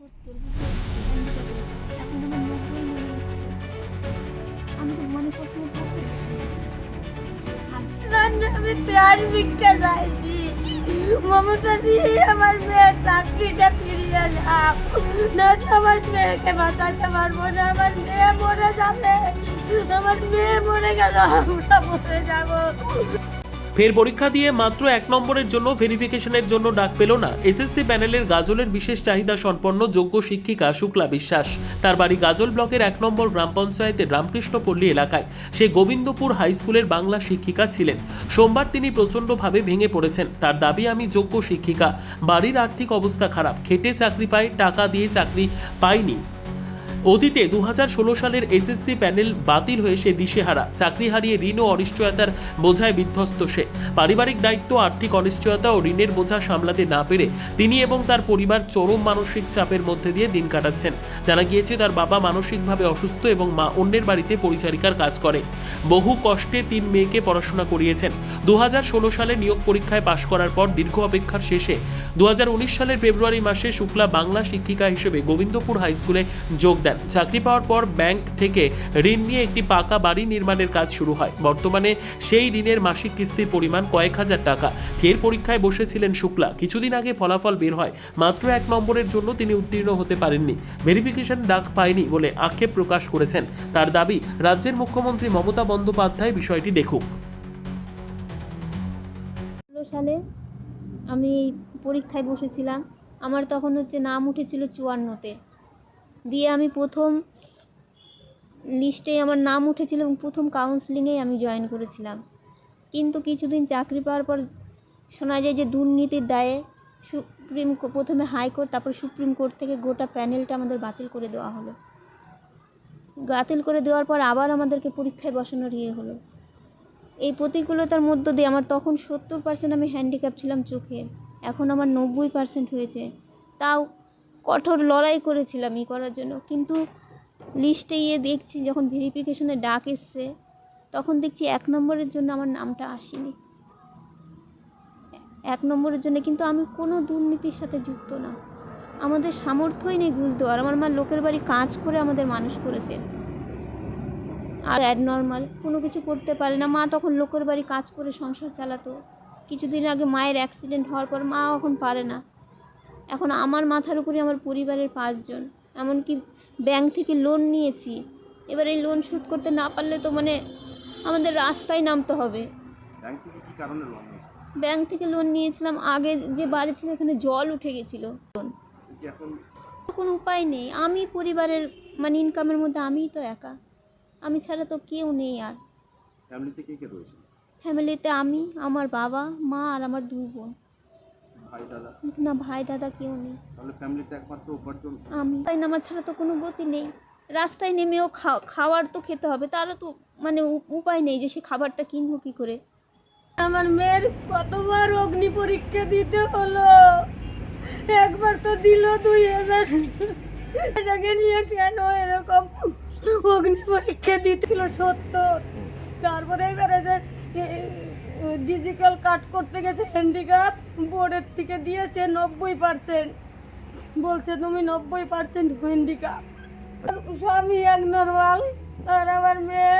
এখন আমার ৯০ হয়ে গেছে। আমি তো মনে সবসময় ভাবি আমি প্রাণ ভিক্ষা চাইছি, মমতা দিয়ে আমার মেয়ের চাকরিটা ফিরিয়ে দাও, না তো আমার মেয়েকে বাঁচাতে পারবো না। আমার মেয়ে মরে যাবে, আমার মেয়ে মরে গেল আমরা মরে যাবো। ফের পরীক্ষা দিয়ে মাত্র 1 নম্বরের জন্য ভেরিফিকেশনের জন্য ডাক পেল না এসএসসি প্যানেলের গাজলের বিশেষ চাহিদা সম্পন্ন যোগ্য শিক্ষিকা শুক্লা বিশ্বাস। তার বাড়ি গাজল ব্লকের 1 নম্বর গ্রাম পঞ্চায়েতের রামকৃষ্ণপল্লী এলাকায়। সে গোবিন্দপুর হাই স্কুলের বাংলা শিক্ষিকা ছিলেন। সোমবার তিনি প্রচণ্ডভাবে ভেঙে পড়েছেন। তার দাবি, আমি যোগ্য শিক্ষিকা, বাড়ির আর্থিক অবস্থা খারাপ, খেটে চাকরি পাই, টাকা দিয়ে চাকরি পাইনি। অতীতে 2016 সালের এসএসসি প্যানেল বাতিল হয়ে সে দিশেহারা, চাকরি হারিয়ে ঋণ ও অনিশ্চয়তার বোঝায় বিধ্বস্ত সে। পারিবারিক দায়িত্ব, আর্থিক অনিশ্চয়তা ও ঋণের বোঝা সামলাতে না পেরে তিনি এবং তার পরিবার চরম মানসিক চাপের মধ্যে দিয়ে দিন কাটাচ্ছেন। জানা গিয়েছে তার বাবা মানসিকভাবে অসুস্থ এবং মা অন্যের বাড়িতে পরিচারিকার কাজ করে। বহু কষ্টে 3 মেয়েকে পড়াশোনা করিয়েছেন। 2016 সালে নিয়োগ পরীক্ষায় পাশ করার পর দীর্ঘ অপেক্ষার শেষে 2019 সালের ফেব্রুয়ারি মাসে শুক্লা বাংলা শিক্ষিকা হিসেবে গোবিন্দপুর হাই স্কুলে যোগ দেন। চাকরি পাওয়ার পর ব্যাংক থেকে ঋণ নিয়ে একটি পাকা বাড়ি নির্মাণের কাজ শুরু হয়। বর্তমানে সেই ঋণের মাসিক কিস্তির পরিমাণ কয়েক হাজার টাকা। ফের পরীক্ষায় বসেছিলেন শুক্লা। কিছুদিন আগে ফলাফল বের হয়, মাত্র 1 নম্বরের জন্য তিনি উত্তীর্ণ হতে পারেননি। ভেরিফিকেশন ডাক পায়নি বলে আক্ষেপ প্রকাশ করেছেন। তার দাবি, রাজ্যের মুখ্যমন্ত্রী মমতা বন্দ্যোপাধ্যায় বিষয়টি দেখুক। সালে আমি পরীক্ষায় বসেছিলাম। আমার তখন নাম উঠেছিল 54-তে। দিয়ে আমি প্রথম লিস্টে আমার নাম উঠেছিল এবং প্রথম কাউন্সেলিংয়েই আমি জয়েন করেছিলাম। কিন্তু কিছুদিন চাকরি পাওয়ার পর শোনা যায় যে দুর্নীতির দায়ে প্রথমে হাইকোর্ট, তারপর সুপ্রিম কোর্ট থেকে গোটা প্যানেলটা আমাদের বাতিল করে দেওয়া হলো। বাতিল করে দেওয়ার পর আবার আমাদেরকে পরীক্ষায় বসানোর হলো। এই প্রতিকূলতার মধ্য দিয়ে আমার তখন 70% আমি হ্যান্ডিক্যাপ ছিলাম চোখে, এখন আমার 90% হয়েছে। তাও কঠোর লড়াই করেছিলাম করার জন্য। কিন্তু লিস্টে দেখছি, যখন ভেরিফিকেশনে ডাক এসছে, তখন দেখছি 1 নম্বরের জন্য আমার নামটা আসেনি। 1 নম্বরের জন্য, কিন্তু আমি কোনো দুর্নীতির সাথে যুক্ত না। আমাদের সামর্থ্যই নেই ঘুষ দেওয়ার। আমার মা লোকের বাড়ি কাজ করে আমাদের মানুষ করেছে, আর অ্যাবনর্মাল কোনো কিছু করতে পারে না। মা তখন লোকের বাড়ি কাজ করে সংসার চালাতো। কিছুদিন আগে মায়ের অ্যাক্সিডেন্ট হওয়ার পর মা এখন পারে না। এখন আমার মাথার উপরে আমার পরিবারের 5 জন, এমনকি ব্যাংক থেকে লোন নিয়েছি। এবার এই লোন শোধ করতে না পারলে তো আমাদের রাস্তায় নামতে হবে। ব্যাংক থেকে লোন নিয়েছিলাম, আগে যে বাড়ি ছিল এখানে জল উঠে গেছিলো। কোনো উপায় নেই। আমি পরিবারের ইনকামের মধ্যে আমিই তো একা, আমি ছাড়া তো কেউ নেই। আর ফ্যামিলিতে আমি, আমার বাবা মা আর আমার 2 বোন। না, ভাই দাদা কেউ নেই। আমি তাই না, আমার ছাড়া তো কোনো গতি নেই। রাস্তায় নেমেও খাবার তো খেতে হবে, তারও তো উপায় নেই যে সে খাবারটা কিনবো কি করে। আমার মেয়ের কতবার অগ্নি পরীক্ষা দিতে হলো, একবার তো দিল 2000 টাকা নিয়ে। কেন এরকম অগ্নি পরীক্ষা দিতেছিল 70, তারপরে এবারে যে ডিজিটাল কাট করতে গেছে হ্যান্ডিক্যাপ, বোর্ডের থেকে দিয়েছে 90%, বলছে তুমি 90% হ্যান্ডিক্যাপ। স্বামী নর্মাল, আর আমার মেয়ে,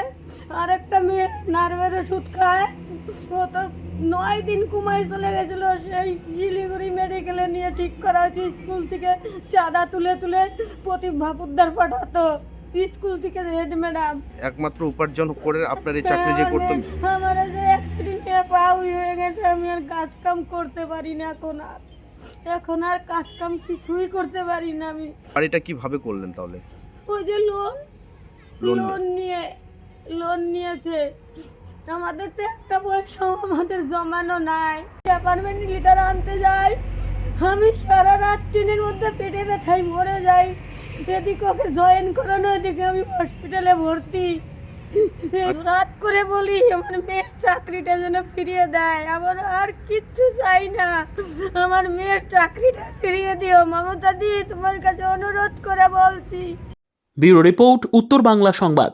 আরেকটা মেয়ে নার্ভের ওষুধ খায়। ও তো 9 দিন কুমায় চলে গেছিল, সেই শিলিগুড়ি মেডিকেলে নিয়ে ঠিক করা হয়েছে। স্কুল থেকে চাঁদা তুলে তুলে প্রতি ভাপুদ্দার পাঠাতো স্কুল থেকে হেড ম্যাডাম। একমাত্র উপার্জন করে আপনার এই চাকরি যে করতেন। আমার যে অ্যাক্সিডেন্টে পা হয়ে গেছে, আমি আর কাজ কাম করতে পারি না। এখন আর কাজ কাম কিছুই করতে পারি না। আমি বাড়িটা কিভাবে করলেন তাহলে? ওই যে লোন নিয়েছে। আমাদের তো একটা পয়সা আমাদের জমানো নাই। অ্যাপার্টমেন্ট লিটার আনতে যাই, আমি সারা রাত ট্রেনের মধ্যে পেটে ব্যথায় মরে যাই। এদিকে ওকে জয়েন করানো, এদিকে আমি হসপিটালে ভর্তি। রাত করে বলি আমার মেয়ের চাকরিটা যেন ফিরিয়ে দেয়। আমার আর কিচ্ছু চাই না, আমার মেয়ের চাকরিটা ফিরিয়ে দিও মমতা দি, তোমার কাছে অনুরোধ করে বলছি। ব্যুরো রিপোর্ট, উত্তর বাংলা সংবাদ।